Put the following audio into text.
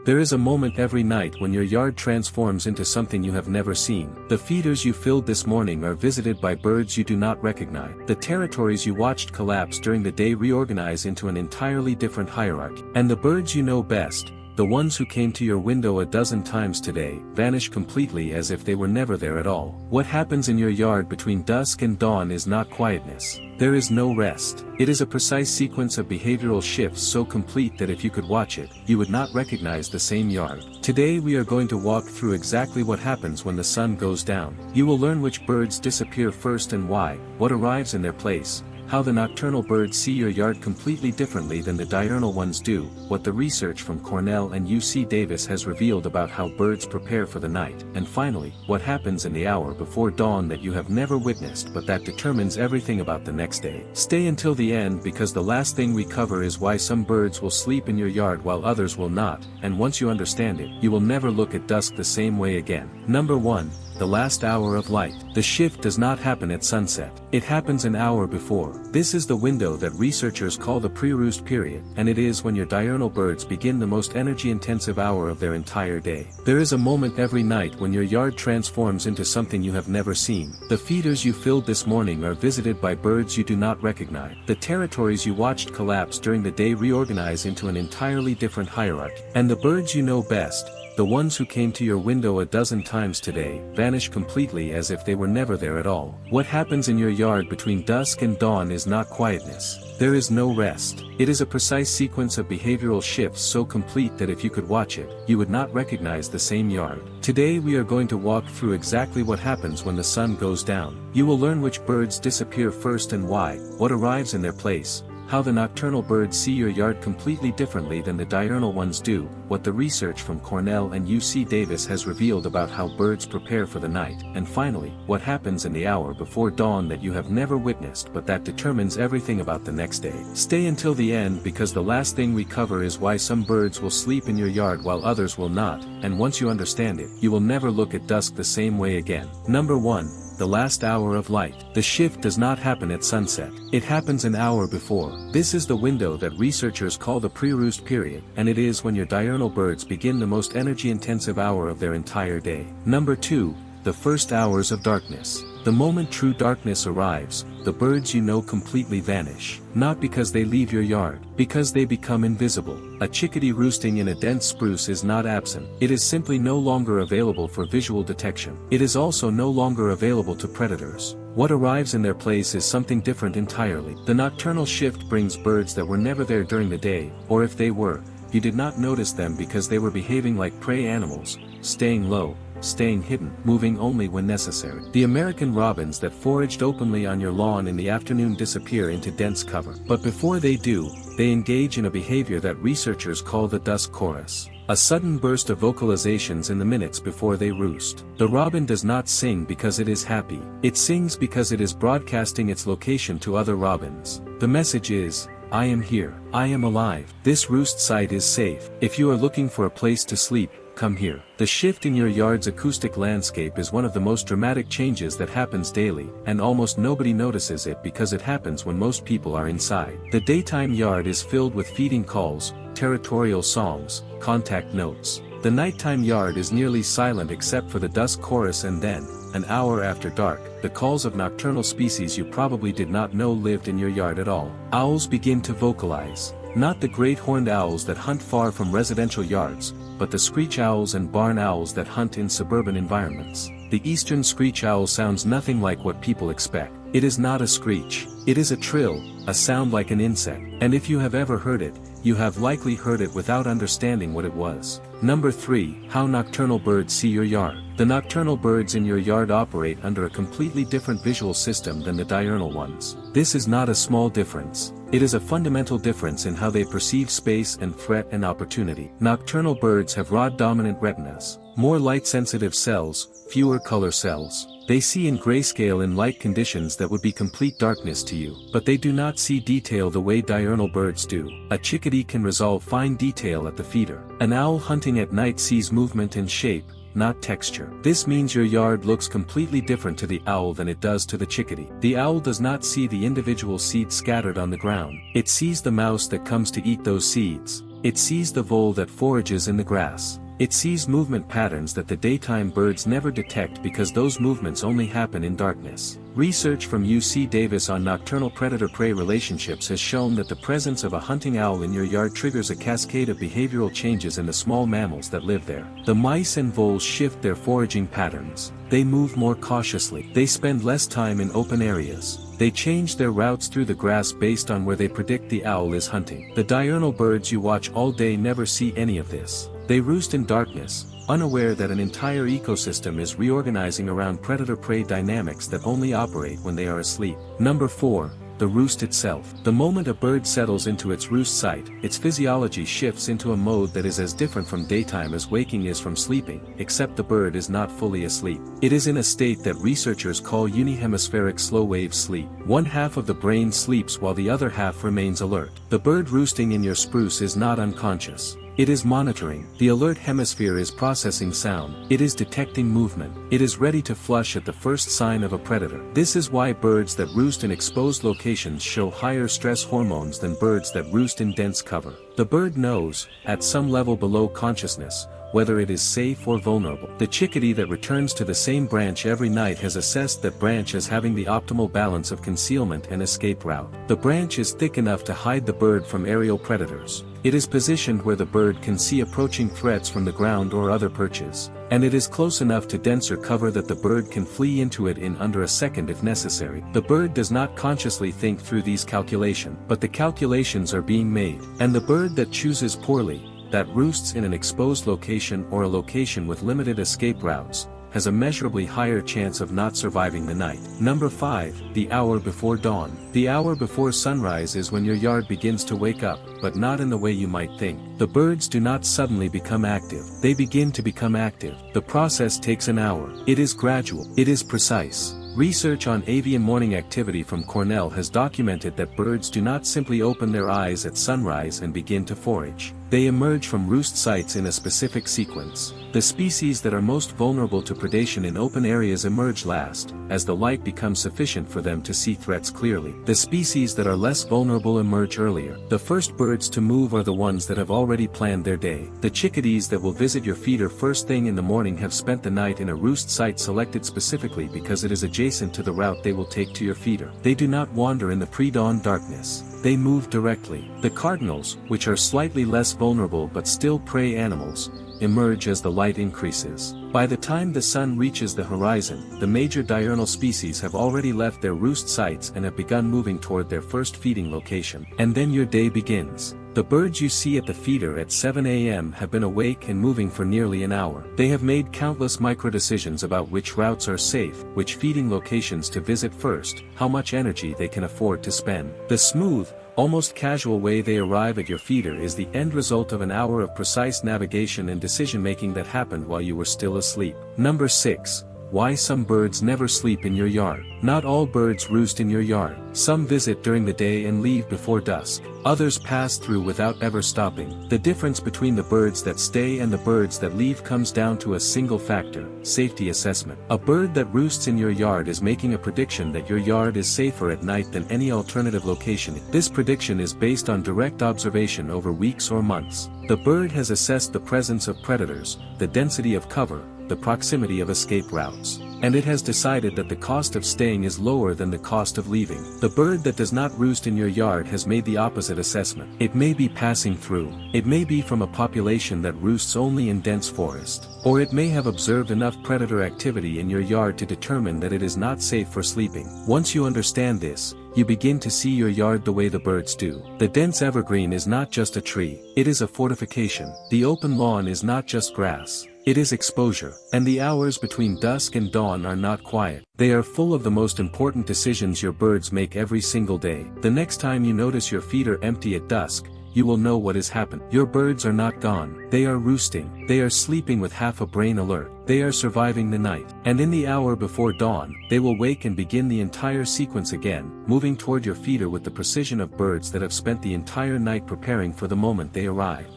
There is a moment every night when your yard transforms into something you have never seen. The feeders you filled this morning are visited by birds you do not recognize. The territories you watched collapse during the day reorganize into an entirely different hierarchy. And the birds you know best, the ones who came to your window a dozen times today, vanish completely as if they were never there at all. What happens in your yard between dusk and dawn is not quietness. There is no rest. It is a precise sequence of behavioral shifts so complete that if you could watch it, you would not recognize the same yard. Today we are going to walk through exactly what happens when the sun goes down. You will learn which birds disappear first and why, what arrives in their place, how the nocturnal birds see your yard completely differently than the diurnal ones do, what the research from Cornell and UC Davis has revealed about how birds prepare for the night, and finally, what happens in the hour before dawn that you have never witnessed but that determines everything about the next day. Stay until the end because the last thing we cover is why some birds will sleep in your yard while others will not, and once you understand it, you will never look at dusk the same way again. Number 1. The last hour of light. The shift does not happen at sunset. It happens an hour before. This is the window that researchers call the pre-roost period, and it is when your diurnal birds begin the most energy-intensive hour of their entire day. There is a moment every night when your yard transforms into something you have never seen. The feeders you filled this morning are visited by birds you do not recognize. The territories you watched collapse during the day reorganize into an entirely different hierarchy. And the birds you know best, the ones who came to your window a dozen times today, vanish completely as if they were never there at all. What happens in your yard between dusk and dawn is not quietness. There is no rest. It is a precise sequence of behavioral shifts so complete that if you could watch it, you would not recognize the same yard. Today we are going to walk through exactly what happens when the sun goes down. You will learn which birds disappear first and why, what arrives in their place, how the nocturnal birds see your yard completely differently than the diurnal ones do, what the research from Cornell and UC Davis has revealed about how birds prepare for the night, and finally, what happens in the hour before dawn that you have never witnessed but that determines everything about the next day. Stay until the end because the last thing we cover is why some birds will sleep in your yard while others will not, and once you understand it, you will never look at dusk the same way again. Number 1. The last hour of light. The shift does not happen at sunset. It happens an hour before. This is the window that researchers call the pre-roost period, and it is when your diurnal birds begin the most energy-intensive hour of their entire day. Number 2. The first hours of darkness. The moment true darkness arrives, the birds you know completely vanish. Not because they leave your yard, because they become invisible. A chickadee roosting in a dense spruce is not absent. It is simply no longer available for visual detection. It is also no longer available to predators. What arrives in their place is something different entirely. The nocturnal shift brings birds that were never there during the day, or if they were, you did not notice them because they were behaving like prey animals, staying low, staying hidden, moving only when necessary. The American robins that foraged openly on your lawn in the afternoon disappear into dense cover. But before they do, they engage in a behavior that researchers call the dusk chorus. A sudden burst of vocalizations in the minutes before they roost. The robin does not sing because it is happy. It sings because it is broadcasting its location to other robins. The message is, I am here. I am alive. This roost site is safe. If you are looking for a place to sleep, come here. The shift in your yard's acoustic landscape is one of the most dramatic changes that happens daily, and almost nobody notices it because it happens when most people are inside. The daytime yard is filled with feeding calls, territorial songs, contact notes. The nighttime yard is nearly silent except for the dusk chorus, and then, an hour after dark, the calls of nocturnal species you probably did not know lived in your yard at all. Owls begin to vocalize. Not the great horned owls that hunt far from residential yards, but the screech owls and barn owls that hunt in suburban environments. The eastern screech owl sounds nothing like what people expect. It is not a screech. It is a trill, a sound like an insect. And if you have ever heard it, you have likely heard it without understanding what it was. Number 3. How nocturnal birds see your yard. The nocturnal birds in your yard operate under a completely different visual system than the diurnal ones. This is not a small difference. It is a fundamental difference in how they perceive space and threat and opportunity. Nocturnal birds have rod-dominant retinas, more light-sensitive cells, fewer color cells. They see in grayscale in light conditions that would be complete darkness to you, but they do not see detail the way diurnal birds do. A chickadee can resolve fine detail at the feeder. An owl hunting at night sees movement and shape, not texture. This means your yard looks completely different to the owl than it does to the chickadee. The owl does not see the individual seeds scattered on the ground. It sees the mouse that comes to eat those seeds. It sees the vole that forages in the grass. It sees movement patterns that the daytime birds never detect because those movements only happen in darkness. Research from UC Davis on nocturnal predator-prey relationships has shown that the presence of a hunting owl in your yard triggers a cascade of behavioral changes in the small mammals that live there. The mice and voles shift their foraging patterns. They move more cautiously. They spend less time in open areas. They change their routes through the grass based on where they predict the owl is hunting. The diurnal birds you watch all day never see any of this. They roost in darkness, unaware that an entire ecosystem is reorganizing around predator-prey dynamics that only operate when they are asleep. Number 4. The roost itself. The moment a bird settles into its roost site, its physiology shifts into a mode that is as different from daytime as waking is from sleeping, except the bird is not fully asleep. It is in a state that researchers call unihemispheric slow-wave sleep. One half of the brain sleeps while the other half remains alert. The bird roosting in your spruce is not unconscious. It is monitoring. The alert hemisphere is processing sound. It is detecting movement. It is ready to flush at the first sign of a predator. This is why birds that roost in exposed locations show higher stress hormones than birds that roost in dense cover. The bird knows, at some level below consciousness, whether it is safe or vulnerable. The chickadee that returns to the same branch every night has assessed that branch as having the optimal balance of concealment and escape route. The branch is thick enough to hide the bird from aerial predators. It is positioned where the bird can see approaching threats from the ground or other perches, and it is close enough to denser cover that the bird can flee into it in under a second if necessary. The bird does not consciously think through these calculations, but the calculations are being made. And the bird that chooses poorly, that roosts in an exposed location or a location with limited escape routes, has a measurably higher chance of not surviving the night. Number 5. The hour before dawn. The hour before sunrise is when your yard begins to wake up, but not in the way you might think. The birds do not suddenly become active. They begin to become active. The process takes an hour. It is gradual. It is precise. Research on avian morning activity from Cornell has documented that birds do not simply open their eyes at sunrise and begin to forage. They emerge from roost sites in a specific sequence. The species that are most vulnerable to predation in open areas emerge last, as the light becomes sufficient for them to see threats clearly. The species that are less vulnerable emerge earlier. The first birds to move are the ones that have already planned their day. The chickadees that will visit your feeder first thing in the morning have spent the night in a roost site selected specifically because it is adjacent to the route they will take to your feeder. They do not wander in the pre-dawn darkness. They move directly. The cardinals, which are slightly less vulnerable but still prey animals, emerge as the light increases. By the time the sun reaches the horizon, the major diurnal species have already left their roost sites and have begun moving toward their first feeding location. And then your day begins. The birds you see at the feeder at 7 a.m. have been awake and moving for nearly an hour. They have made countless micro-decisions about which routes are safe, which feeding locations to visit first, how much energy they can afford to spend. The smooth, almost casual way they arrive at your feeder is the end result of an hour of precise navigation and decision-making that happened while you were still asleep. Number 6. Why some birds never sleep in your yard. Not all birds roost in your yard. Some visit during the day and leave before dusk. Others pass through without ever stopping. The difference between the birds that stay and the birds that leave comes down to a single factor: safety assessment. A bird that roosts in your yard is making a prediction that your yard is safer at night than any alternative location. This prediction is based on direct observation over weeks or months. The bird has assessed the presence of predators, the density of cover, the proximity of escape routes, and it has decided that the cost of staying is lower than the cost of leaving. The bird that does not roost in your yard has made the opposite assessment. It may be passing through. It may be from a population that roosts only in dense forest. Or it may have observed enough predator activity in your yard to determine that it is not safe for sleeping. Once you understand this, you begin to see your yard the way the birds do. The dense evergreen is not just a tree, it is a fortification. The open lawn is not just grass, it is exposure. And the hours between dusk and dawn are not quiet. They are full of the most important decisions your birds make every single day. The next time you notice your feeder empty at dusk, you will know what has happened. Your birds are not gone. They are roosting. They are sleeping with half a brain alert. They are surviving the night. And in the hour before dawn, they will wake and begin the entire sequence again, moving toward your feeder with the precision of birds that have spent the entire night preparing for the moment they arrive.